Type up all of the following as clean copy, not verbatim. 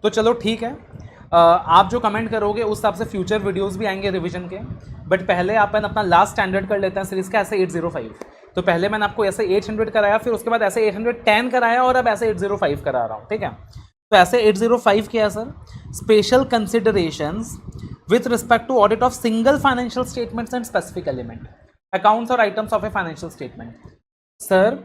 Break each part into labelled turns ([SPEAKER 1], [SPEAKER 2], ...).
[SPEAKER 1] तो चलो ठीक है, आप जो कमेंट करोगे उस हिसाब से फ्यूचर वीडियोस भी आएंगे रिवीजन के, बट पहले अपन अपना लास्ट स्टैंडर्ड कर लेते हैं सीरीज का ऐसे 805। तो पहले मैंने आपको ऐसे 800 कराया, फिर उसके बाद ऐसे 810 कराया, और अब ऐसे 805 करा रहा हूँ, ठीक है। तो ऐसे 805 क्या है sir, special considerations with respect to audit of single financial statements and specific element, accounts और items of a financial statement. Sir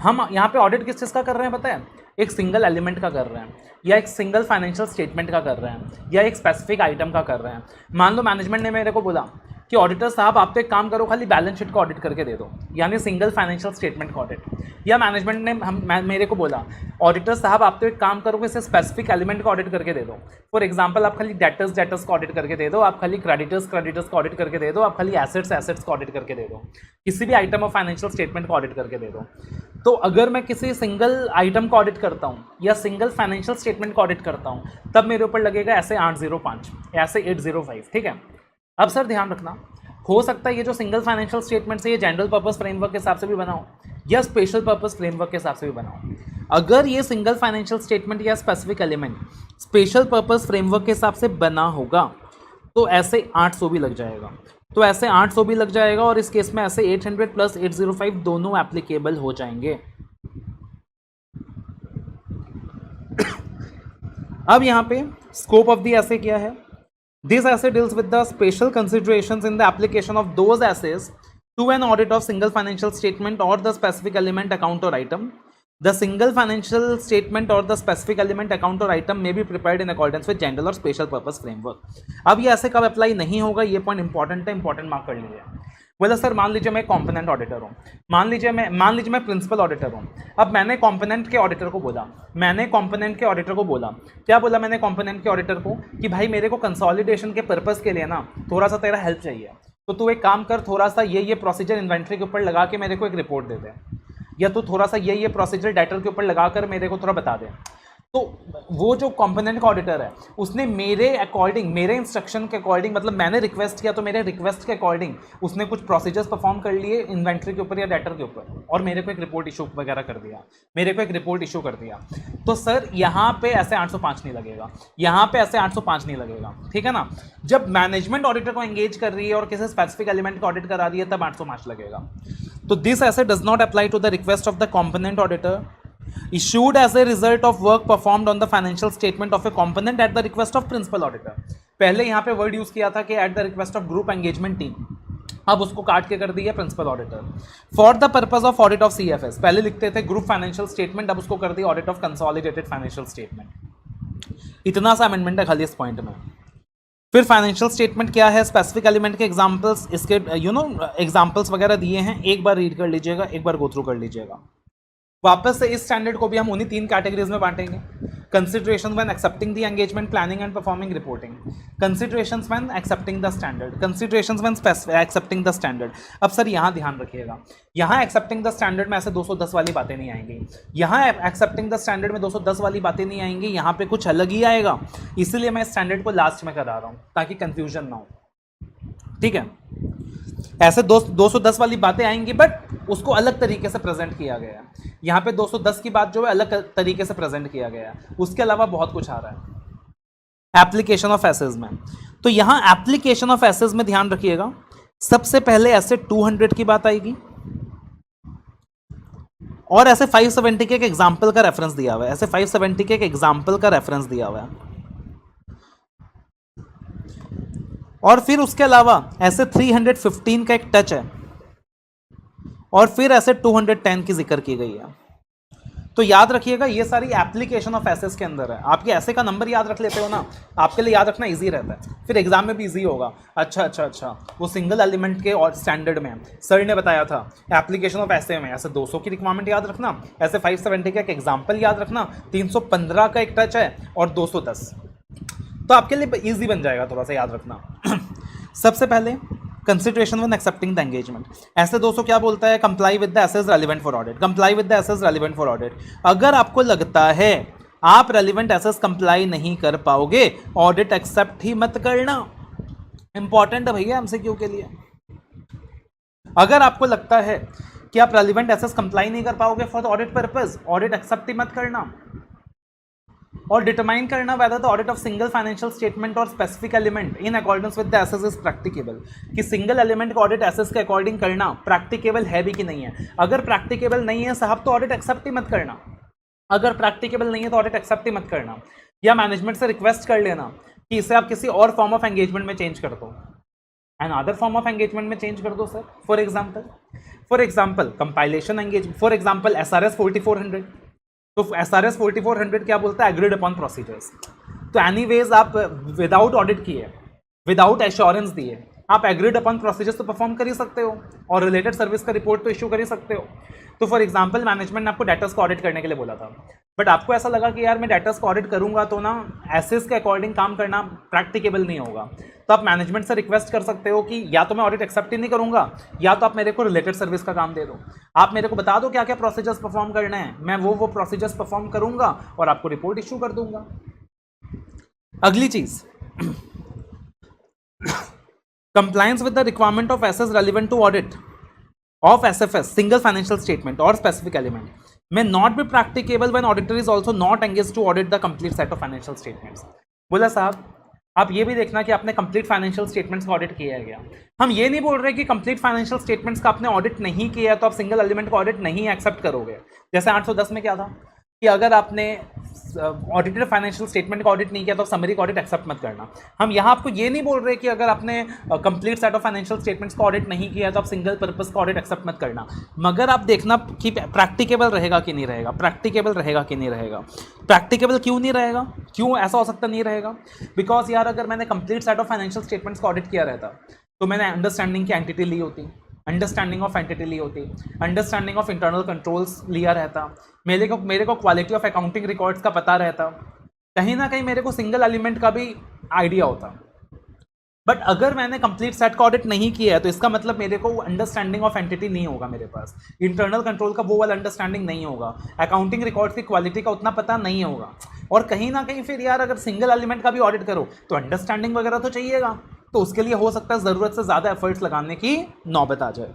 [SPEAKER 1] हम यहाँ पे ऑडिट किस चीज़ का कर रहे हैं पता है, एक सिंगल एलिमेंट का कर रहे हैं, या एक सिंगल फाइनेंशियल स्टेटमेंट का कर रहे हैं, या एक स्पेसिफिक आइटम का कर रहे हैं। मान लो मैनेजमेंट ने मेरे को बोला कि ऑडिटर साहब आप तो एक काम करो, खाली बैलेंस शीट को ऑडिट करके दे दो, यानी सिंगल फाइनेंशियल स्टेटमेंट का ऑडिट। या मैनेजमेंट ने मेरे को बोला ऑडिटर साहब आप तो एक काम करो, इसे स्पेसिफिक एलिमेंट का ऑडिट करके दे दो। फॉर एग्जांपल आप खाली डेटर्स का ऑडिट करके दे दो, आप खाली क्रेडिटर्स का ऑडिट करके दे दो, आप खाली एसेट्स का ऑडिट करके दे दो, किसी भी आइटम ऑफ फाइनेंशियल स्टेटमेंट का ऑडिट करके दे दो। तो अगर मैं किसी सिंगल आइटम का ऑडिट करता हूँ या सिंगल फाइनेंशियल स्टेटमेंट का ऑडिट करता हूँ, तब मेरे ऊपर लगेगा ऐसे 805, ऐसे 805, ठीक है। अब सर ध्यान रखना, हो सकता है ये जो सिंगल फाइनेंशियल स्टेटमेंट है ये जनरल पर्पस फ्रेमवर्क के हिसाब से भी बनाओ या स्पेशल पर्पस फ्रेमवर्क के हिसाब से भी बनाओ। अगर ये सिंगल फाइनेंशियल स्टेटमेंट या specific element special purpose framework के हिसाब से बना होगा तो ऐसे 800 भी लग जाएगा, तो ऐसे 800 भी लग जाएगा, और इस केस में ऐसे 800 प्लस 805 दोनों एप्लीकेबल हो जाएंगे। अब यहाँ पे स्कोप ऑफ द एसे क्या है, this SA deals with the special considerations in the application of those SAs to an audit of single financial statement or the specific element, account or item. The single financial statement or the specific element, account or item may be prepared in accordance with general or special purpose framework. अब ये ऐसे कब apply नहीं होगा, ये point important है, important mark कर लीजिए। बोला सर मान लीजिए मैं कॉम्पोनेंट ऑडिटर हूँ, मान लीजिए मैं प्रिंसिपल ऑडिटर हूँ। अब मैंने कॉम्पोनेंट के ऑडिटर को बोला, क्या बोला मैंने कॉम्पोनेंट के ऑडिटर को कि भाई मेरे को कंसोलिडेशन के पर्पस के लिए ना थोड़ा सा तेरा हेल्प चाहिए, तो तू एक काम कर, थोड़ा सा ये प्रोसीजर इन्वेंट्री के ऊपर लगा के मेरे को एक रिपोर्ट दे दे, या तू थोड़ा सा ये प्रोसीजर डेटर के ऊपर लगाकर मेरे को थोड़ा बता दे। तो वो जो कंपोनेंट का ऑडिटर है उसने मेरे अकॉर्डिंग, मेरे इंस्ट्रक्शन के अकॉर्डिंग, मतलब मैंने रिक्वेस्ट किया तो मेरे रिक्वेस्ट के अकॉर्डिंग उसने कुछ प्रोसीजर्स परफॉर्म कर लिए इन्वेंट्री के ऊपर या डेटर के ऊपर, और मेरे को एक रिपोर्ट इशू वगैरह कर दिया, तो सर यहाँ पे ऐसे 805 नहीं लगेगा, यहाँ पे ऐसे 805 नहीं लगेगा, ठीक है ना। जब मैनेजमेंट ऑडिटर को एंगेज कर रही है और किसी स्पेसिफिक एलिमेंट का ऑडिट करा रही है तब 805 लगेगा। तो this SA does not apply to the request of the component auditor issued as a result of work performed on the financial statement of a component at the request of principal auditor। पहले यहाँ पे word use किया था कि at the request of group engagement team, अब उसको काट के कर दिया principal auditor. For the purpose of audit of CFS, पहले लिखते थे ग्रुप फाइनेंशियल स्टेटमेंट, अब उसको कर दिया audit of consolidated financial statement. इतना सा अमेंडमेंट है खाली इस पॉइंट में। फिर फाइनेंशियल स्टेटमेंट क्या है, स्पेसिफिक एलिमेंट के एग्जांपल्स, इसके एग्जांपल्स वगैरह दिए हैं, एक बार रीड कर लीजिएगा, एक बार गो थ्रू कर लीजिएगा। वापस से इस स्टैंडर्ड को भी हम उन्हीं 3 कैटेगरीज में बांटेंगे। Consideration when accepting the engagement, planning and performing reporting, considerations when accepting the standard, considerations when accepting the standard. अब सर यहाँ ध्यान रखिएगा, यहाँ एक्सेप्टिंग द स्टैंडर्ड में ऐसे 210 वाली बातें नहीं आएंगी, यहाँ एक्सेप्टिंग द स्टैंडर्ड में 210 वाली बातें नहीं आएंगी, यहाँ पे कुछ अलग ही आएगा, इसीलिए मैं स्टैंडर्ड को लास्ट में करा रहा हूँ ताकि कंफ्यूजन ना हो, ठीक है। ऐसे 210 वाली बातें आएंगी बट उसको अलग तरीके से प्रेजेंट किया गया है। यहाँ पे 210 की बात जो है अलग तरीके से प्रेजेंट किया गया है, उसके अलावा बहुत कुछ आ रहा है एप्लीकेशन ऑफ एसेस में। तो यहाँ एप्लीकेशन ऑफ एसेस में ध्यान रखिएगा, सबसे पहले ऐसे 200 की बात आएगी और ऐसे 570 के एक एग्जाम्पल का रेफरेंस दिया हुआ है, ऐसे 570 के एक एग्जाम्पल का रेफरेंस दिया हुआ है, और फिर उसके अलावा ऐसे 315 का एक टच है, और फिर ऐसे 210 की जिक्र की गई है। तो याद रखिएगा ये सारी एप्लीकेशन ऑफ एसेस के अंदर है। आपके ऐसे का नंबर याद रख लेते हो ना, आपके लिए याद रखना इजी रहता है, फिर एग्जाम में भी इजी होगा। अच्छा वो सिंगल एलिमेंट के और स्टैंडर्ड में सर ने बताया था एप्लीकेशन ऑफ एसे में ऐसे 200 की रिक्वायरमेंट याद रखना, ऐसे 570 का एक एग्जाम्पल याद रखना, 315 का एक टच है और 210, तो आपके लिए इजी बन जाएगा, थोड़ा सा याद रखना। सबसे पहले consideration when accepting the engagement, SA 200 क्या बोलता है, comply with the SAs relevant for audit, comply with the SAs relevant for audit. अगर आपको लगता है आप रेलेवेंट एसेस कंप्लाई नहीं कर पाओगे, ऑडिट एक्सेप्ट ही मत करना। इंपॉर्टेंट है भैया एमसीक्यू के लिए। अगर आपको लगता है कि आप रेलेवेंट एसेस कंप्लाई नहीं कर पाओगे for the audit purpose, audit accept ही मत करना। और डिटरमाइन करना whether the audit of single financial statement or specific element in accordance with the assess is practicable, कि सिंगल एलिमेंट का ऑडिट एसेस के अकॉर्डिंग करना प्रैक्टिकेबल है भी कि नहीं है। अगर प्रैक्टिकेबल नहीं है साहब तो ऑडिट एक्सेप्ट ही मत करना, अगर प्रैक्टिकेबल नहीं है तो ऑडिट एक्सेप्ट ही मत करना, या मैनेजमेंट से रिक्वेस्ट कर लेना कि इसे आप किसी और फॉर्म ऑफ एंगेजमेंट में चेंज कर दो, and other form of engagement में चेंज कर दो sir. For example compilation engagement, for example SRS 4400, तो SRS 4400 क्या बोलता है, एग्रीड अपॉन प्रोसीजर्स। तो एनीवेज आप विदाउट ऑडिट किए, विदाउट एश्योरेंस दिए, आप एग्रीड अपॉन प्रोसीजर्स तो परफॉर्म कर ही सकते हो और रिलेटेड सर्विस का रिपोर्ट तो इशू कर ही सकते हो। तो फॉर एग्जांपल मैनेजमेंट ने आपको डेटर्स को ऑडिट करने के लिए बोला था, बट आपको ऐसा लगा कि यार मैं डेटर्स को ऑडिट करूंगा तो ना एसेस के अकॉर्डिंग काम करना प्रैक्टिकेबल नहीं होगा, तो आप मैनेजमेंट से रिक्वेस्ट कर सकते हो कि या तो मैं ऑडिट एक्सेप्ट ही नहीं करूंगा, या तो आप मेरे को रिलेटेड सर्विस का काम दे दो, आप मेरे को बता दो क्या क्या प्रोसीजर्स परफॉर्म करने हैं, मैं वो प्रोसीजर्स परफॉर्म करूंगा और आपको रिपोर्ट इशू कर दूंगा। अगली चीज, compliance with the requirement of assets relevant to audit of SFS, single financial statement or specific element may not be practicable when auditor is also not engaged to audit the complete set of financial statements। बोला साहब आप ये भी देखना कि आपने complete financial statements का audit किया है क्या। हम ये नहीं बोल रहे कि कंप्लीट फाइनेंशियल स्टेटमेंट्स का आपने ऑडिट नहीं किया तो आप सिंगल एलिमेंट का ऑडिट नहीं एक्सेप्ट करोगे। जैसे 810 में क्या था कि अगर आपने ऑडिटेड फाइनेंशियल स्टेटमेंट का ऑडिट नहीं किया तो आप समरी का ऑडिट एक्सेप्ट मत करना। हम यहाँ आपको ये नहीं बोल रहे कि अगर आपने complete set of financial statements का ऑडिट नहीं किया तो आप सिंगल पर्पस का ऑडिट एक्सेप्ट मत करना, मगर आप देखना कि प्रैक्टिकेबल रहेगा कि नहीं रहेगा, प्रैक्टिकेबल रहेगा कि नहीं रहेगा। प्रैक्टिकेबल क्यों नहीं रहेगा, क्यों ऐसा हो सकता नहीं रहेगा, बिकॉज यार अगर मैंने complete set of financial statements का ऑडिट किया रहता तो मैंने अंडरस्टैंडिंग की एंटिटी ली होती, अंडरस्टैंडिंग ऑफ एंटिटी ली होती, अंडरस्टैंडिंग ऑफ इंटरनल कंट्रोल्स लिया रहता, मेरे को क्वालिटी ऑफ अकाउंटिंग रिकॉर्ड्स का पता रहता, कहीं ना कहीं मेरे को सिंगल एलिमेंट का भी आइडिया होता। बट अगर मैंने कंप्लीट सेट का ऑडिट नहीं किया है तो इसका मतलब मेरे को अंडरस्टैंडिंग ऑफ एंटिटी नहीं होगा, मेरे पास इंटरनल कंट्रोल का वो वाला अंडरस्टैंडिंग नहीं होगा, अकाउंटिंग रिकॉर्ड्स की क्वालिटी का उतना पता नहीं होगा। और कहीं ना कहीं फिर यार अगर सिंगल एलिमेंट का भी ऑडिट करो तो अंडरस्टैंडिंग वगैरह तो चाहिएगा, तो उसके लिए हो सकता है ज़रूरत से ज़्यादा एफर्ट्स लगाने की नौबत आ जाए।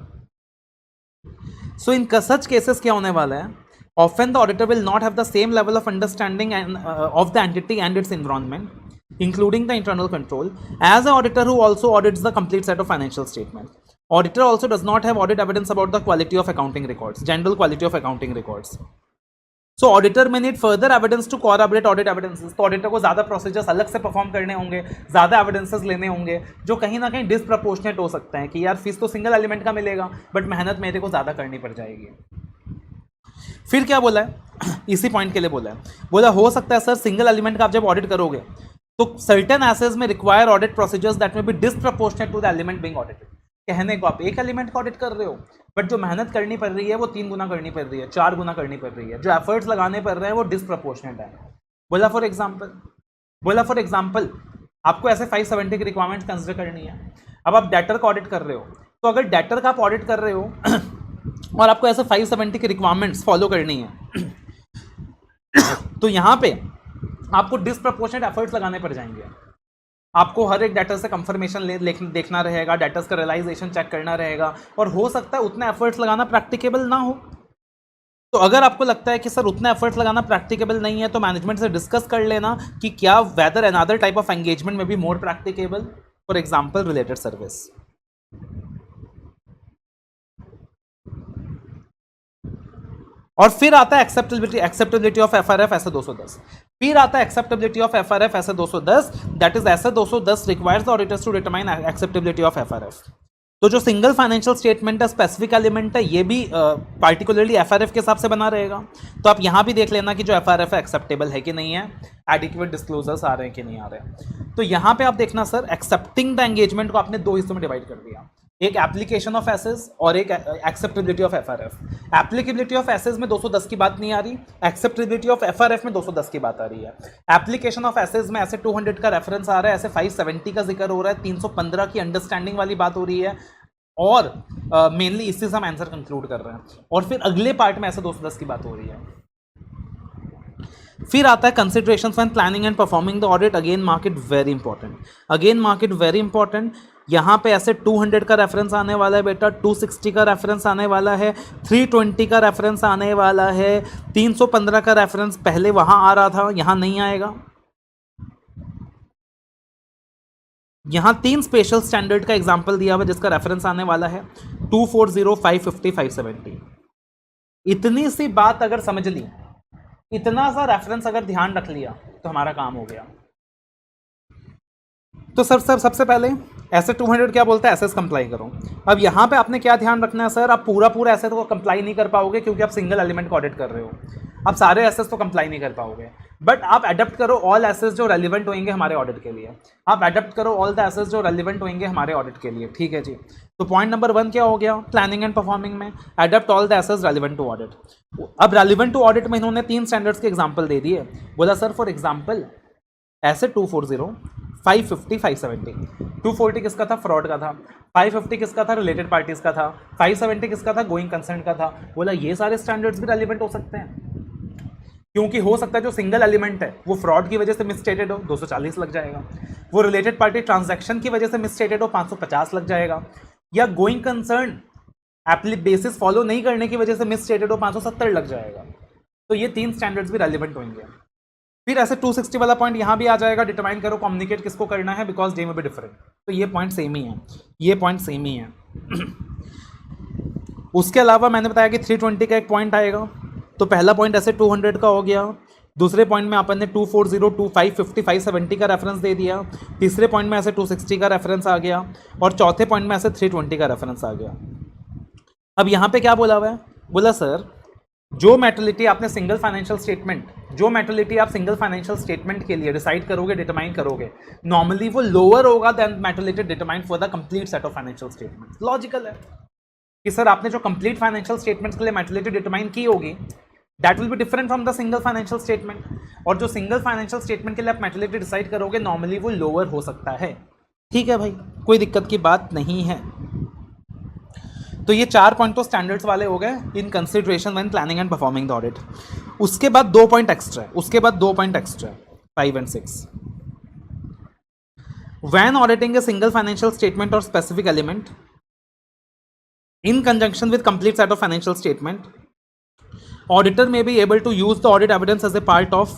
[SPEAKER 1] सो इन सच केसेस क्या होने वाला है, often the auditor will not have the same level of understanding and of the entity and its environment, including the internal control, as an auditor who also audits the complete set of financial statements. Auditor also does not have audit evidence about the quality of accounting records, general quality of accounting records. So auditor may need further evidence to corroborate audit evidences. तो auditor को ज़्यादा procedures अलग से perform करने होंगे, ज़्यादा evidences लेने होंगे, जो कहीं ना कहीं disproportionate हो सकते हैं कि यार फीस तो सिंगल एलिमेंट का मिलेगा बट मेहनत मेरे को ज़्यादा करनी पड़ जाएगी। फिर क्या बोला है, इसी पॉइंट के लिए बोला है, बोला हो सकता है सर सिंगल एलिमेंट का आप जब ऑडिट करोगे तो सर्टेन एसेट्स में रिक्वायर ऑडिट प्रोसीजर्स दैट में be disproportionate to the element being audited. कहने को आप एक एलिमेंट का ऑडिट कर रहे हो बट जो मेहनत करनी पड़ रही है वो 3 गुना करनी पड़ रही है, 4 गुना करनी पड़ रही है, जो एफर्ट्स लगाने पड़ रहे हैं वो डिसप्रपोर्शनेट है। बोला फॉर एग्जाम्पल आपको ऐसे 570 की रिक्वायरमेंट कंसिडर करनी है। अब आप डेटर का ऑडिट कर रहे हो, तो अगर डेटर का आप ऑडिट कर रहे हो और आपको ऐसे 570 की रिक्वायरमेंट्स फॉलो करनी है तो यहाँ पे आपको डिसप्रपोर्शनेट एफर्ट्स लगाने पड़ जाएंगे। आपको हर एक डेटा से कंफर्मेशन देखना रहेगा, डेटा का रियलाइजेशन चेक करना रहेगा, और हो सकता है उतना एफर्ट्स लगाना प्रैक्टिकेबल ना हो। तो अगर आपको लगता है कि सर उतना एफर्ट्स लगाना प्रैक्टिकेबल नहीं है तो मैनेजमेंट से डिस्कस कर लेना कि क्या whether another type of engagement में भी more practicable, for example related service. और फिर आता है एक्सेप्टेबिलिटी ऑफ एफआरएफ ऐसे 210। फिर आता है एक्सेप्टेबिलिटी ऑफ एफआरएफ ऐसे 210, that is SA 210 requires the auditors to determine acceptability of FRF. तो जो सिंगल फाइनेंशियल स्टेटमेंट है, स्पेसिफिक एलिमेंट है, ये भी पार्टिकुलरली एफआरएफ के हिसाब से बना रहेगा। तो आप यहाँ भी देख लेना कि जो एफआरएफ है एक्सेप्टेबल है कि नहीं है, एडिक्वेट डिस्क्लोजर्स आ रहे हैं कि नहीं आ रहे हैं। तो यहाँ पे आप देखना सर, एक्सेप्टिंग द एंगेजमेंट को आपने 2 हिस्सों में डिवाइड कर दिया, एक एप्लीकेशन ऑफ एसेस और एक acceptability of FRF. Applicability of SAs में 210 की बात नहीं आ रही, एक्सेप्टेबिलिटी ऑफ एफआरएफ में 210 की बात आ रही है। एप्लीकेशन ऑफ एसेस में ऐसे 200 का रेफरेंस आ रहा है, ऐसे 570 का जिक्र हो रहा है, 315 की अंडरस्टैंडिंग वाली बात हो रही है, और मेनली इससे हम आंसर कंक्लूड कर रहे हैं। और फिर अगले पार्ट में ऐसे 210 की बात हो रही है। फिर आता है considerations when planning and performing the audit. Again market very important, यहाँ पे ऐसे 200 का रेफरेंस आने वाला है बेटा, 260 का रेफरेंस आने वाला है, 320 का रेफरेंस आने वाला है, 315 का रेफरेंस पहले वहां आ रहा था, यहां नहीं आएगा। यहां 3 स्पेशल स्टैंडर्ड का एग्जांपल दिया हुआ जिसका रेफरेंस आने वाला है 240, 550, 570। इतनी सी बात अगर समझ ली, इतना सा रेफरेंस अगर ध्यान रख लिया तो हमारा काम हो गया। तो सर सबसे पहले एसेट 200 क्या बोलता है, एसेट्स कंप्लाई करो। अब यहाँ पे आपने क्या ध्यान रखना है सर, आप पूरा एसेट को कंप्लाई नहीं कर पाओगे क्योंकि आप सिंगल एलिमेंट को ऑडिट कर रहे हो। आप सारे एसेट्स तो कंप्लाई नहीं कर पाओगे, बट आप अडेप्ट करो ऑल एसेट्स जो रेलिवेंट होंगे हमारे ऑडिट के लिए। आप अडेप्ट करो ऑल द एसेट्स जो रेलिवेंट होंगे हमारे ऑडिट के लिए, ठीक है जी। तो पॉइंट नंबर 1 क्या हो गया प्लानिंग एंड परफॉर्मिंग में, adapt all the assets relevant to audit. अब रेलिवेंट टू ऑडिट में इन्होंने 3 स्टैंडर्ड्स के एग्जाम्पल दे दिए। बोला सर फॉर एग्जाम्पल एसेट 240, 550, 570। 240 किसका था, फ्रॉड का था। 550 किसका था, रिलेटेड पार्टीज का था। 570 किसका था, गोइंग कंसर्न का था। बोला ये सारे स्टैंडर्ड्स भी रेलिवेंट हो सकते हैं, क्योंकि हो सकता है जो सिंगल एलिमेंट है वो फ्रॉड की वजह से मिसस्टेटेड हो, 240 लग जाएगा। वो रिलेटेड पार्टी ट्रांजैक्शन की वजह से मिसस्टेटेड हो, 550 लग जाएगा। या गोइंग कंसर्न बेसिस फॉलो नहीं करने की वजह से मिसस्टेटेड हो, 570 लग जाएगा। तो ये 3 स्टैंडर्ड्स भी रेलिवेंट होंगे। फिर ऐसे 260 वाला पॉइंट यहाँ भी आ जाएगा, डिटरमाइन करो कम्युनिकेट किसको करना है बिकॉज डे में भी डिफरेंट। तो ये पॉइंट सेम ही है, ये पॉइंट सेम ही है। उसके अलावा मैंने बताया कि 320 का एक पॉइंट आएगा। तो पहला पॉइंट ऐसे 200 का हो गया। दूसरे पॉइंट में अपन ने 240, 550, 570 का रेफरेंस दे दिया। तीसरे पॉइंट में ऐसे 260 का रेफरेंस आ गया और चौथे पॉइंट में ऐसे 320 का रेफरेंस आ गया। अब यहाँ पे क्या बोला हुआ है, बोला सर जो मेटलिटी आपने सिंगल फाइनेंशियल स्टेटमेंट, जो मेटलिटी आप सिंगल फाइनेंशियल स्टेटमेंट के लिए डिसाइड करोगे, डिटरमाइन करोगे, नॉर्मली वो लोअर होगा then materiality determine for the complete set of financial statements. Logical है कि सर आपने जो कंप्लीट फाइनेंशियल स्टेटमेंट्स के लिए मेटलिटी डिटरमाइन की होगी that will be different from the single financial statement, और जो सिंगल फाइनेंशियल स्टेटमेंट के लिए आप मेटलिटी डिसाइड करोगे नॉर्मली वो लोअर हो सकता है। ठीक है भाई, कोई दिक्कत की बात नहीं है। तो ये 4 पॉइंट तो स्टैंडर्ड्स वाले हो गए in consideration when planning and performing the audit. उसके बाद 2 पॉइंट एक्स्ट्रा है, उसके बाद 2 point extra, 5 and 6। When auditing a single financial statement और specific element in conjunction with complete set of financial statement, auditor may be able to use the audit evidence as a part of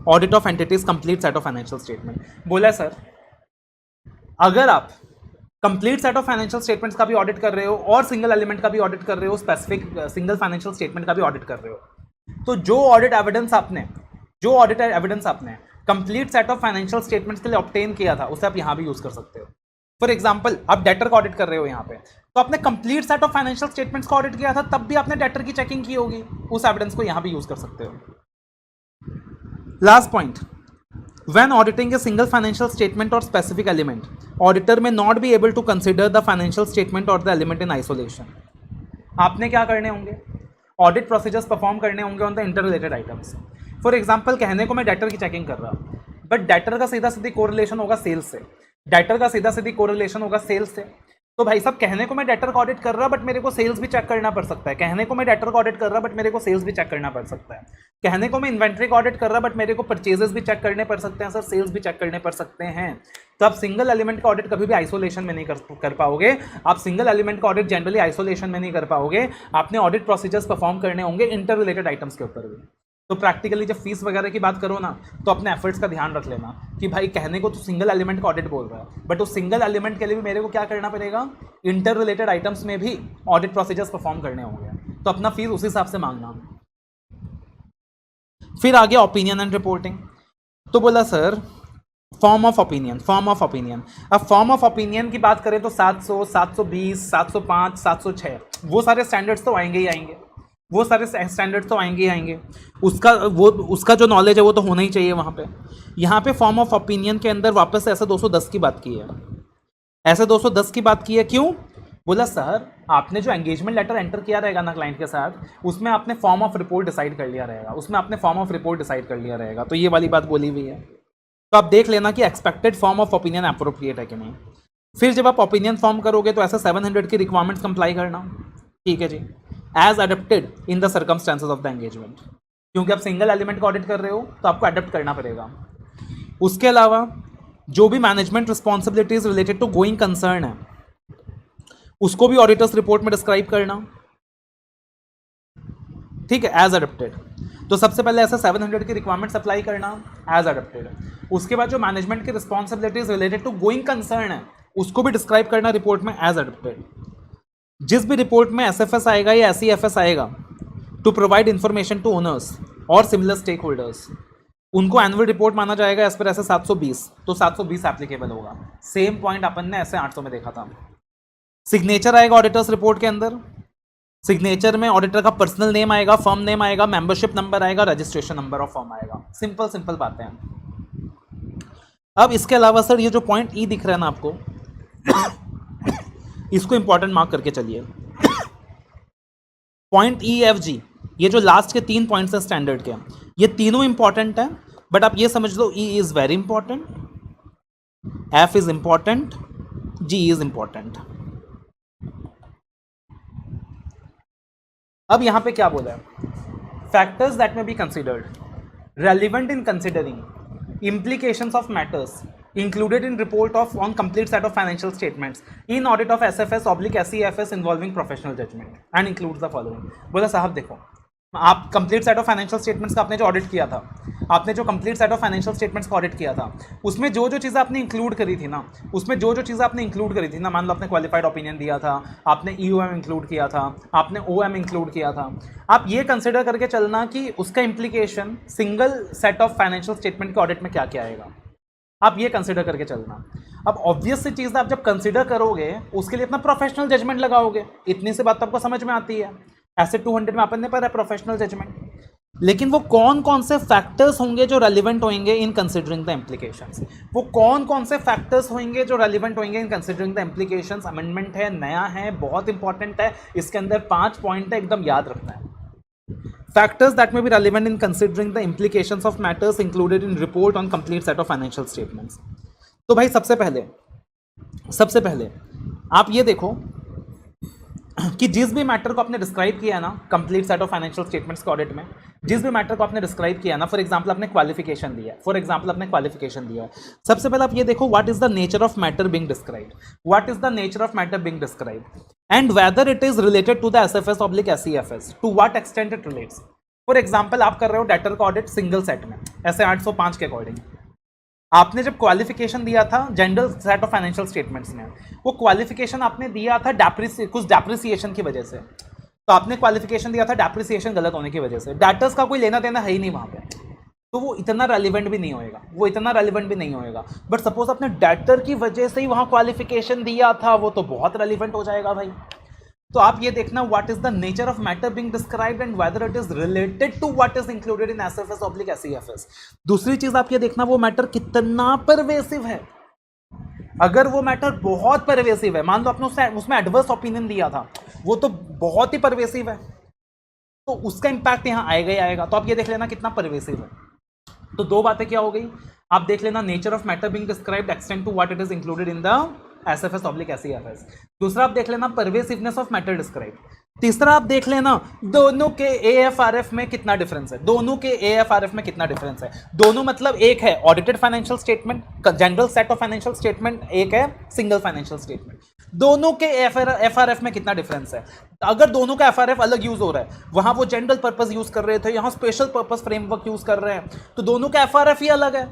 [SPEAKER 1] audit of entities complete set of financial statement। बोला sir अगर आप complete set of financial statements का भी audit कर रहे हो और single element का भी ऑडिट कर रहे हो, स्पेसिफिक सिंगल फाइनेंशियल स्टेटमेंट का भी ऑडिट कर रहे हो, तो जो ऑडिट एविडेंस आपने complete set of financial statements के लिए ऑब्टेन किया था उसे आप यहां भी यूज कर सकते हो। फॉर एग्जाम्पल आप डेटर का ऑडिट कर रहे हो यहाँ पे, तो आपने complete set of financial statements का ऑडिट किया था, तब भी आपने डेटर की चेकिंग की होगी, उस एविडेंस को यहां भी यूज कर सकते हो। Last point, when auditing a single financial statement or specific element, auditor may not be able to consider the financial statement or the element in isolation। आपने क्या करने होंगे, ऑडिट प्रोसीजर्स परफॉर्म करने होंगे on the inter related items. For example कहने को मैं debtor की चेकिंग कर रहा, बट डेटर का सीधा सीधी कोरिलेशन होगा सेल्स से, डेटर का सीधा सीधी कोरिलेशन होगा सेल्स से। तो भाई साहब कहने को मैं डेटर का ऑडिट कर रहा बट मेरे को सेल्स भी चेक करना पड़ सकता है, कहने को मैं डेटर का ऑडिट कर रहा बट मेरे को सेल्स भी चेक करना पड़ सकता है, कहने को मैं इन्वेंट्री का ऑडिट कर रहा बट मेरे को परचेजेस भी चेक करने पड़ सकते हैं सर, सेल्स भी चेक करने पड़ सकते हैं। तो आप सिंगल एलिमेंट का ऑडिट कभी भी आइसोलेशन में नहीं कर पाओगे, आप सिंगल एलिमेंट का ऑडिट जनरली आइसोलेशन में नहीं कर पाओगे, आपने ऑडिट प्रोसीजर्स परफॉर्म करने होंगे इंटर रिलेटेड आइटम्स के ऊपर भी। तो प्रैक्टिकली जब फीस वगैरह की बात करो ना, तो अपने एफर्ट्स का ध्यान रख लेना कि भाई कहने को तो सिंगल एलिमेंट का ऑडिट बोल रहा है, बट उस सिंगल एलिमेंट के लिए भी मेरे को क्या करना पड़ेगा, इंटर रिलेटेड आइटम्स में भी ऑडिट प्रोसीजर्स परफॉर्म करने होंगे, तो अपना फीस उस हिसाब से मांगना। फिर आगे ओपिनियन एंड रिपोर्टिंग। तो बोला sir form of opinion, form of opinion. अब फॉर्म ऑफ ओपिनियन की बात करें तो 700, 720, 705, 706 वो सारे स्टैंडर्ड्स तो आएंगे ही आएंगे, वो सारे स्टैंडर्ड्स तो आएंगे ही आएंगे, उसका जो नॉलेज है वो तो होना ही चाहिए वहाँ पे। यहाँ पे फॉर्म ऑफ ओपिनियन के अंदर वापस से ऐसे 210 की बात की है, ऐसे 210 की बात की है। क्यों? बोला सर आपने जो एंगेजमेंट लेटर एंटर किया रहेगा ना क्लाइंट के साथ, उसमें आपने फॉर्म ऑफ रिपोर्ट डिसाइड कर लिया रहेगा, उसमें आपने फॉर्म ऑफ रिपोर्ट डिसाइड कर लिया रहेगा, तो ये वाली बात बोली हुई है। तो आप देख लेना कि expected form of opinion appropriate है कि नहीं। फिर जब आप ओपिनियन फॉर्म करोगे तो ऐसे 700 की रिक्वायरमेंट्स कंप्लाई करना, ठीक है जी, as adapted in the circumstances of the engagement, क्योंकि आप सिंगल एलिमेंट का ऑडिट कर रहे हो तो आपको अडेप्ट करना पड़ेगा। उसके अलावा जो भी management responsibilities related to going concern है उसको भी ऑडिटर्स रिपोर्ट में डिस्क्राइब करना, ठीक है, एज अडप्टेड। तो सबसे पहले ऐसा 700 की रिक्वायरमेंट्स अप्लाई करना एज अडप्टेड। उसके बाद जो मैनेजमेंट की responsibilities related to going concern है उसको भी डिस्क्राइब करना रिपोर्ट में एज अडप्टेड। जिस भी रिपोर्ट में एसएफएस आएगा या एसईएफएस आएगा, to provide information to owners और सिमिलर स्टेक होल्डर्स, उनको एनुअल रिपोर्ट माना जाएगा एज पर ऐसे 720, तो 720 एप्लीकेबल होगा। सेम पॉइंट अपन ने ऐसे 800 में देखा था। सिग्नेचर आएगा ऑडिटर्स रिपोर्ट के अंदर, सिग्नेचर में ऑडिटर का पर्सनल नेम आएगा, फर्म नेम आएगा, मेंबरशिप नंबर आएगा, रजिस्ट्रेशन नंबर ऑफ फर्म आएगा। सिंपल सिंपल बातें हैं। अब इसके अलावा सर ये जो पॉइंट ई दिख रहा है ना आपको, इसको इंपॉर्टेंट मार्क करके चलिए। पॉइंट ई एफ जी, ये जो लास्ट के 3 पॉइंट्स हैं स्टैंडर्ड के, ये तीनों इंपॉर्टेंट है, बट आप ये समझ लो E is very important, F is important, G is important. अब यहां पे क्या बोला है, फैक्टर्स दैट में be considered relevant in considering implications of matters included in report of on complete set of financial statements in audit of SFS/SEFS involving professional judgment and includes the following। बोला साहब देखो, आप complete set of financial statements का आपने जो audit किया था, आपने जो complete set of financial statements का ऑडिट किया था, उसमें जो जो चीज़ें आपने इंक्लूड करी थी ना, उसमें जो जो चीज़ें आपने इंक्लूड करी थी ना, मान लो आपने क्वालिफाइड ओपिनियन दिया था, आपने EOM इंक्लूड किया था, आपने OM इंक्लूड किया था, आप ये कंसिडर करके चलना कि उसका implication single set of financial statement के ऑडिट में क्या क्या आएगा। आप ये कंसिडर करके चलना। अब ऑब्वियस सी चीज़ आप जब कंसिडर करोगे उसके लिए अपना प्रोफेशनल जजमेंट लगाओगे, इतनी सी बात तो आपको समझ में आती है। ऐसे 200 में अपन ने पढ़ा है प्रोफेशनल जजमेंट, लेकिन वो कौन कौन से फैक्टर्स होंगे जो रेलिवेंट होंगे इन कंसिडरिंग द इम्प्लीकेशंस, वो कौन कौन से फैक्टर्स होंगे जो रेलिवेंट होंगे इन कंसिडरिंग द इम्प्लीकेशंस। अमेंडमेंट है, नया है, बहुत इंपॉर्टेंट है, इसके अंदर 5 पॉइंट है, एकदम याद रखना है। Factors that may be relevant in considering the implications of matters included in report on complete set of financial statements। तो भाई सबसे पहले आप ये देखो कि जिस भी मैटर को आपने डिस्क्राइब किया है ना complete set of financial statements के ऑडिट में, जिस भी मैटर को आपने डिस्क्राइब किया ना, फॉर एग्जांपल आपने क्वालिफिकेशन दिया है, सबसे पहले आप ये देखो what is the nature of matter being described, and whether it is related to the SFS/SEFS, to what extent it relates। For example आप कर रहे हो डेटर का ऑडिट सिंगल सेट में ऐसे 805 के अकॉर्डिंग, आपने जब क्वालिफिकेशन दिया था general set of financial statements में, वो क्वालिफिकेशन आपने दिया था कुछ डेप्रिसिएशन की वजह से, तो आपने क्वालिफिकेशन दिया था डेप्रिसिएशन गलत होने की वजह से, डेटर्स का कोई लेना देना है ही नहीं वहां पे, तो वो इतना रेलिवेंट भी नहीं होएगा। बट सपोज आपने डेटर की वजह से ही वहां क्वालिफिकेशन दिया था, वो तो बहुत रेलिवेंट हो जाएगा भाई। तो आप ये देखना what is the nature of matter being described and whether it is related to what is included in SFS/SEFS। दूसरी चीज आप ये देखना वो मैटर कितना परवेसिव है। अगर वो मैटर बहुत परवेसिव है, मान लो आपने उसमें एडवर्स ओपिनियन दिया था, वो तो बहुत ही परवेसिव है, तो उसका इंपैक्ट यहाँ आएगा ही आएगा। तो आप ये देख लेना कितना परवेसिव है। तो 2 बातें क्या हो गई, आप देख लेना nature of matter being described, extent to what it is included in the SFS/SEFS। दूसरा आप देख लेना परवेसिवनेस ऑफ मैटर डिस्क्राइब्ड। तीसरा आप देख लेना दोनों के AFRF में कितना डिफरेंस है। दोनों मतलब एक है audited financial statement, general set of financial statement, एक है सिंगल फाइनेंशियल स्टेटमेंट। दोनों के FRF में कितना डिफरेंस है। अगर दोनों का FRF अलग यूज हो रहा है, वहां वो जनरल पर्पस यूज कर रहे थे, यहां स्पेशल पर्पस फ्रेमवर्क यूज कर रहे हैं, तो दोनों का FRF ही अलग है,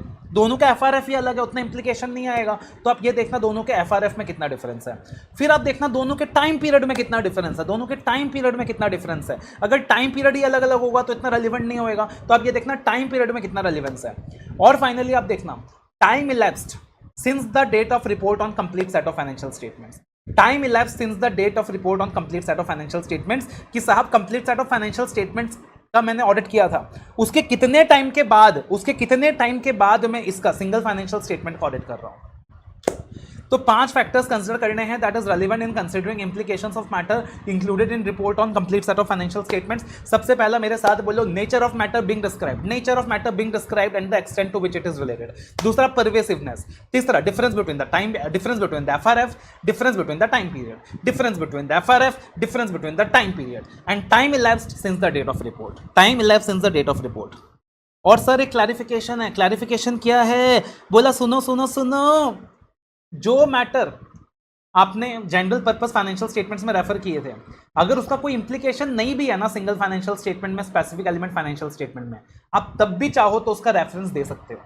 [SPEAKER 1] उतना इंप्लीकेशन नहीं आएगा। तो आप ये देखना दोनों के FRF में कितना डिफरेंस है। फिर आप देखना दोनों के टाइम पीरियड में कितना डिफरेंस है। अगर टाइम पीरियड ही अलग अलग होगा तो इतना रेलिवेंट नहीं होएगा। तो आप ये देखना टाइम पीरियड में कितना रेलिवेंस है। और फाइनली आप देखना time elapsed since the date of report on complete set of financial statements. कि साहब complete set of financial statements का मैंने ऑडिट किया था, उसके कितने टाइम के बाद मैं इसका सिंगल फाइनेंशियल स्टेटमेंट का ऑडिट कर रहा हूं। तो 5 फैक्टर्स कंसिडर करने हैं that is relevant in considering implications of matter included in report on complete set of financial statements. सबसे पहला मेरे साथ बोलो nature of matter being described and the extent to which it is related. दूसरा pervasiveness. तीसरा difference between the FRF, difference between the time period, difference between the FRF, difference between the time period and time elapsed since the date of report। और sir एक clarification है, clarification क्या है? बोला सुनो सुनो सुनो, जो मैटर आपने जनरल पर्पस फाइनेंशियल स्टेटमेंट्स में रेफर किए थे, अगर उसका कोई इंप्लीकेशन नहीं भी है ना सिंगल फाइनेंशियल स्टेटमेंट में, स्पेसिफिक एलिमेंट फाइनेंशियल स्टेटमेंट में, आप तब भी चाहो तो उसका रेफरेंस दे सकते हो।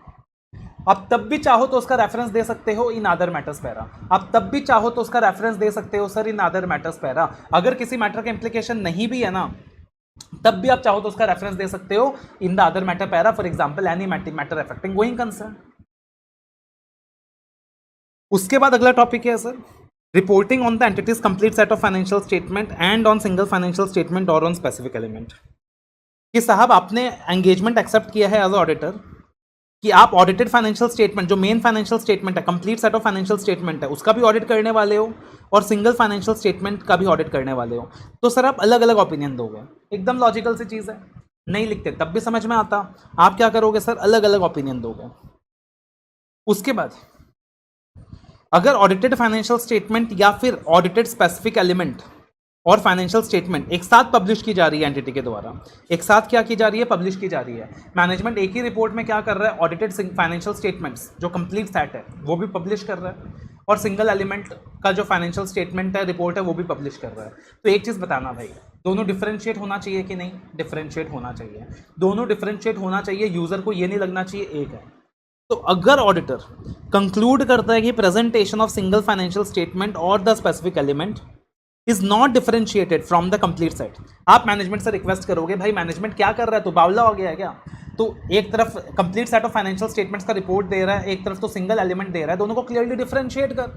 [SPEAKER 1] आप तब भी चाहो तो उसका रेफरेंस दे सकते हो इन अदर मैटर्स पैरा। आप तब भी चाहो तो उसका रेफरेंस दे सकते हो sir in other matters para. अगर किसी मैटर का इंप्लीकेशन नहीं भी है ना, तब भी आप चाहो तो उसका रेफरेंस दे सकते हो in the other matter para, for example any matter affecting going concern. उसके बाद अगला टॉपिक है sir reporting on the entities complete set of financial statement and on single financial statement और ऑन स्पेसिफिक एलिमेंट। कि साहब आपने engagement accept किया है एज ऑडिटर कि आप ऑडिटेड फाइनेंशियल स्टेटमेंट, जो मेन फाइनेंशियल स्टेटमेंट है, complete set of financial statement है, उसका भी ऑडिट करने वाले हो और सिंगल फाइनेंशियल स्टेटमेंट का भी ऑडिट करने वाले हो। तो सर आप अलग अलग ओपिनियन दोगे, एकदम लॉजिकल सी चीज़ है, नहीं लिखते तब भी समझ में आता। आप क्या करोगे सर, अलग अलग ओपिनियन दोगे। उसके बाद अगर ऑडिटेड फाइनेंशियल स्टेटमेंट या फिर ऑडिटेड स्पेसिफिक एलिमेंट और फाइनेंशियल स्टेटमेंट एक साथ पब्लिश की जा रही है एंटिटी के द्वारा, एक साथ क्या की जा रही है, पब्लिश की जा रही है। मैनेजमेंट एक ही रिपोर्ट में क्या कर रहा है, ऑडिटेड फाइनेंशियल स्टेटमेंट्स जो कंप्लीट सेट है वो भी पब्लिश कर रहा है, और सिंगल एलिमेंट का जो फाइनेंशियल स्टेटमेंट है, रिपोर्ट है, वो भी पब्लिश कर रहा है। तो एक चीज़ बताना भाई, दोनों डिफरेंशिएट होना चाहिए कि नहीं? डिफरेंशिएट होना चाहिए, दोनों डिफरेंशिएट होना चाहिए। यूज़र को ये नहीं लगना चाहिए एक है। तो अगर ऑडिटर कंक्लूड करता है कि presentation of single financial statement और the specific element is not differentiated from the complete set, आप मैनेजमेंट से रिक्वेस्ट करोगे भाई मैनेजमेंट क्या कर रहा है, तो बावला हो गया है क्या? तो एक तरफ complete set of financial statements का रिपोर्ट दे रहा है, एक तरफ तो सिंगल एलिमेंट दे रहा है, दोनों को क्लियरली डिफरेंशिएट कर।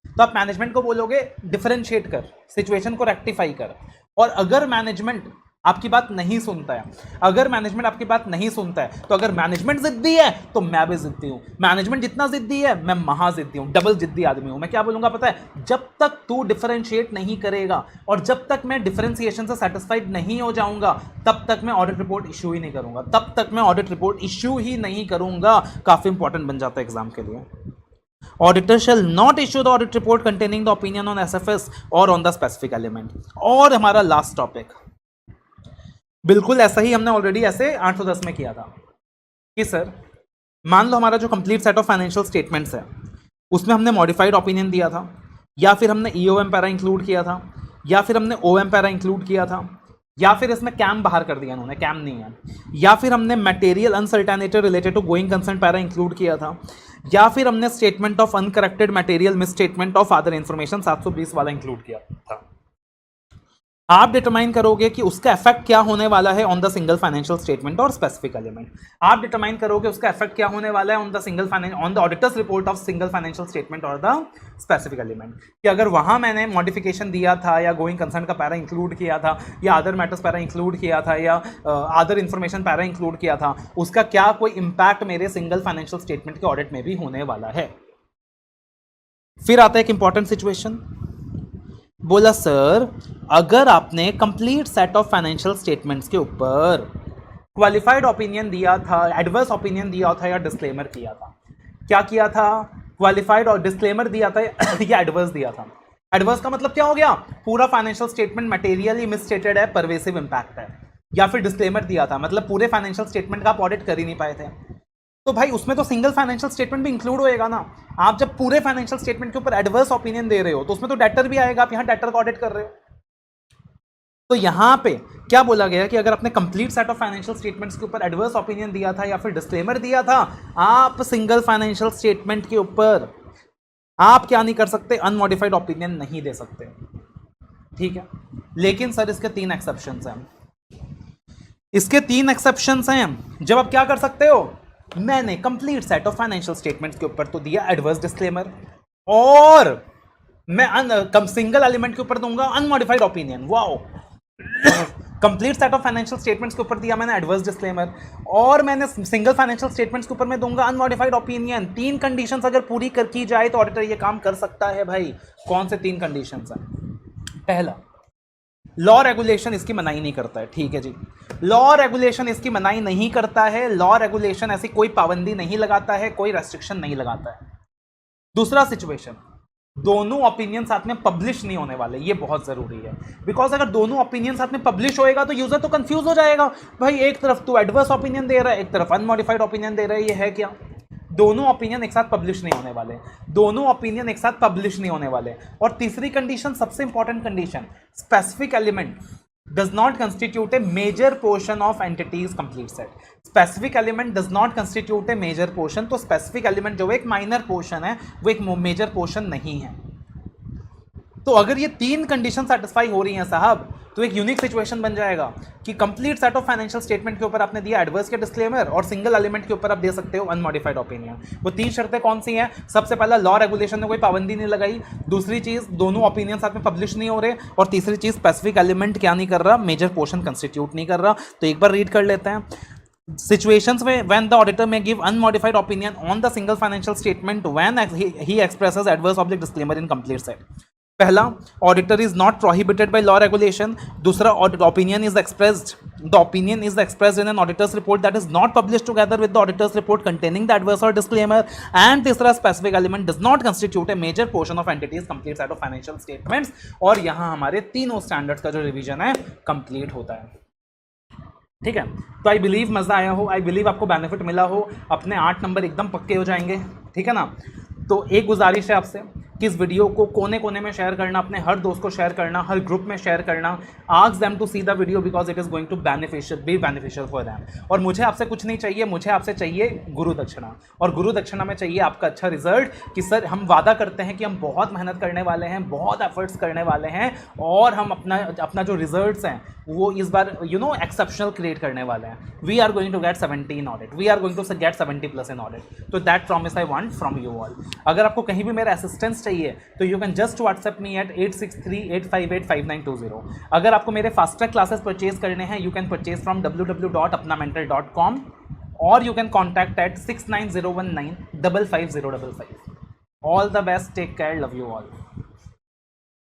[SPEAKER 1] तो आप मैनेजमेंट को बोलोगे डिफरेंशिएट कर, सिचुएशन को रेक्टिफाई कर। और अगर मैनेजमेंट आपकी बात नहीं सुनता है, अगर मैनेजमेंट आपकी बात नहीं सुनता है, तो अगर मैनेजमेंट जिद्दी है तो मैं भी जिद्दी हूं। मैनेजमेंट जितना जिद्दी है मैं महाजिद्दी हूं, डबल जिद्दी आदमी हूं। मैं क्या बोलूंगा पता है, जब तक तू डिफरेंशिएट नहीं करेगा और जब तक मैं डिफरेंशिएशन से सेटिस्फाइड नहीं हो जाऊंगा, तब तक मैं ऑडिट रिपोर्ट इश्यू ही नहीं करूंगा, तब तक मैं ऑडिट रिपोर्ट इश्यू ही नहीं करूंगा। काफी इंपॉर्टेंट बन जाता है एग्जाम के लिए। Auditor shall not issue the audit report containing the opinion on SFS or on the specific element। और हमारा लास्ट टॉपिक बिल्कुल ऐसा ही हमने ऑलरेडी ऐसे 810 में किया था कि सर मान लो हमारा जो complete set of financial statements है उसमें हमने मॉडिफाइड ओपिनियन दिया था, या फिर हमने ईओएम पैरा इंक्लूड किया था, या फिर हमने ओएम पैरा इंक्लूड किया था, या फिर इसमें कैम बाहर कर दिया उन्होंने, कैम नहीं है, या फिर हमने material uncertainty related to going concern para include किया था, या फिर हमने statement of uncorrected material misstatement of other information 720 वाला इंक्लूड किया था। आप डिटरमाइन करोगे कि उसका इफेक्ट क्या होने वाला है on the single financial statement और स्पेसिफिक एलिमेंट। आप डिटरमाइन करोगे उसका इफेक्ट क्या होने वाला है on the single on the auditor's report of single financial statement और द स्पेसिफिक एलिमेंट, कि अगर वहां मैंने मॉडिफिकेशन दिया था या गोइंग कंसर्न का पैरा इंक्लूड किया था या अदर मैटर्स पैरा इंक्लूड किया था या अदर इंफॉर्मेशन पैरा इंक्लूड किया था, उसका क्या कोई इंपैक्ट मेरे सिंगल फाइनेंशियल स्टेटमेंट के ऑडिट में भी होने वाला है। फिर आता है एक इंपॉर्टेंट सिचुएशन, बोला सर अगर आपने complete set of financial statements के ऊपर क्वालिफाइड ओपिनियन दिया था, एडवर्स ओपिनियन दिया था या डिस्क्लेमर किया था, क्या किया था, क्वालिफाइड और डिस्क्लेमर दिया था या एडवर्स दिया था। एडवर्स का मतलब क्या हो गया, पूरा फाइनेंशियल स्टेटमेंट मटेरियली मिसस्टेटेड है, परवेसिव इंपैक्ट है, या फिर डिस्क्लेमर दिया था मतलब पूरे फाइनेंशियल स्टेटमेंट का आप ऑडिट कर ही नहीं पाए थे। तो भाई उसमें तो सिंगल फाइनेंशियल स्टेटमेंट भी इंक्लूड होएगा ना। आप जब पूरे फाइनेंशियल स्टेटमेंट के ऊपर एडवर्स ओपिनियन दे रहे हो तो उसमें तो डेटर भी आएगा, आप यहां डेटर का ऑडिट कर रहे हो। तो यहां पे क्या बोला गया कि अगर आपने complete set of financial statements के ऊपर एडवर्स ओपिनियन दिया था या फिर डिस्क्लेमर दिया था, आप सिंगल फाइनेंशियल स्टेटमेंट के ऊपर आप क्या नहीं कर सकते, अनमॉडिफाइड ओपिनियन नहीं दे सकते, ठीक है। लेकिन सर इसके 3 एक्सेप्शंस हैं, इसके 3 एक्सेप्शंस हैं। जब आप क्या कर सकते हो, मैंने complete set of financial statements के ऊपर तो दिया एडवर्स डिस्क्लेमर, और मैं सिंगल एलिमेंट के ऊपर दूंगा unmodified opinion. Wow, complete set of financial statements के ऊपर दिया मैंने एडवर्स डिस्क्लेमर, और मैंने सिंगल फाइनेंशियल स्टेटमेंट्स के ऊपर मैं दूंगा अनमॉडिफाइड ओपिनियन। 3 कंडीशंस अगर पूरी की जाए तो ऑडिटर ये काम कर सकता है भाई। कौन से 3 कंडीशंस हैं? पहला, लॉ रेगुलेशन इसकी मनाही नहीं करता है, ठीक है जी, लॉ रेगुलेशन इसकी मनाही नहीं करता है, लॉ रेगुलेशन ऐसी कोई पाबंदी नहीं लगाता है, कोई रेस्ट्रिक्शन नहीं लगाता है। दूसरा सिचुएशन, दोनों ओपिनियन साथ में पब्लिश नहीं होने वाले, ये बहुत जरूरी है। बिकॉज अगर दोनों ओपिनियन साथ में पब्लिश होएगा तो यूजर तो कंफ्यूज हो जाएगा, भाई एक तरफ तू एडवर्स ओपिनियन दे रहा है, एक तरफ अनमॉडिफाइड ओपिनियन दे रहा है, ये है क्या? दोनों ओपिनियन एक साथ पब्लिश नहीं होने वाले, दोनों ओपिनियन एक साथ पब्लिश नहीं होने वाले। और तीसरी कंडीशन, सबसे important condition, specific element does not constitute a major portion of entity's complete set. Specific element does not constitute a major portion, तो specific element जो एक minor portion है वो एक major portion नहीं है। तो अगर ये तीन कंडीशन सेटिस्फाई हो रही हैं साहब, तो एक यूनिक सिचुएशन बन जाएगा कि complete set of financial statement के ऊपर आपने दिया एडवर्स के डिस्क्लेमर, और सिंगल एलिमेंट के ऊपर आप दे सकते हो अनमॉडिफाइड ओपिनियन। वो तीन शर्तें कौन सी हैं? सबसे पहला, लॉ रेगुलेशन ने कोई पाबंदी नहीं लगाई, दूसरी चीज दोनों ओपिनियन साथ में पब्लिश नहीं हो रहे, और तीसरी चीज स्पेसिफिक एलिमेंट क्या नहीं कर रहा, मेजर पोर्शन कंस्टिट्यूट नहीं कर रहा। तो एक बार रीड कर लेते हैं। Situations when the auditor may give unmodified opinion on the single financial statement when he expresses adverse object disclaimer in complete set. पहला, auditor is not prohibited by law regulation. दूसरा, opinion is expressed, the opinion is expressed in an auditor's report that is not published together with the auditor's report containing the adverse और disclaimer. And तीसरा, specific element does not constitute a major portion of entity's complete set of financial statements. और यहाँ हमारे तीनों standards का जो revision है complete होता है। ठीक है, तो आई बिलीव मज़ा आया हो, आई बिलीव आपको बेनिफिट मिला हो, अपने 8 नंबर एकदम पक्के हो जाएंगे। ठीक है ना? तो एक गुजारिश है आपसे कि इस वीडियो को कोने कोने में शेयर करना, अपने हर दोस्त को शेयर करना, हर ग्रुप में शेयर करना। Ask them to see the video because it is going to beneficial for them. और मुझे आपसे कुछ नहीं चाहिए, मुझे आपसे चाहिए गुरु दक्षिणा। और गुरु दक्षिणा में चाहिए आपका अच्छा रिजल्ट, कि सर हम वादा करते हैं कि हम बहुत मेहनत करने वाले हैं, बहुत एफर्ट्स करने वाले हैं, और हम अपना जो रिजल्ट्स हैं वो इस बार एक्सेप्शनल क्रिएट करने वाले हैं। We are going to get 70 in audit, we are going to get 70+ in audit. तो that promise I want from you all. अगर आपको कहीं भी मेरा असिस्टेंस चाहिए तो you can just WhatsApp me at 8638585920। अगर आपको मेरे फास्ट ट्रैक क्लासेस परचेज करने हैं, you can purchase from www.apnamentor.com और you can contact at 69019 55055। All the best, take care, love you all.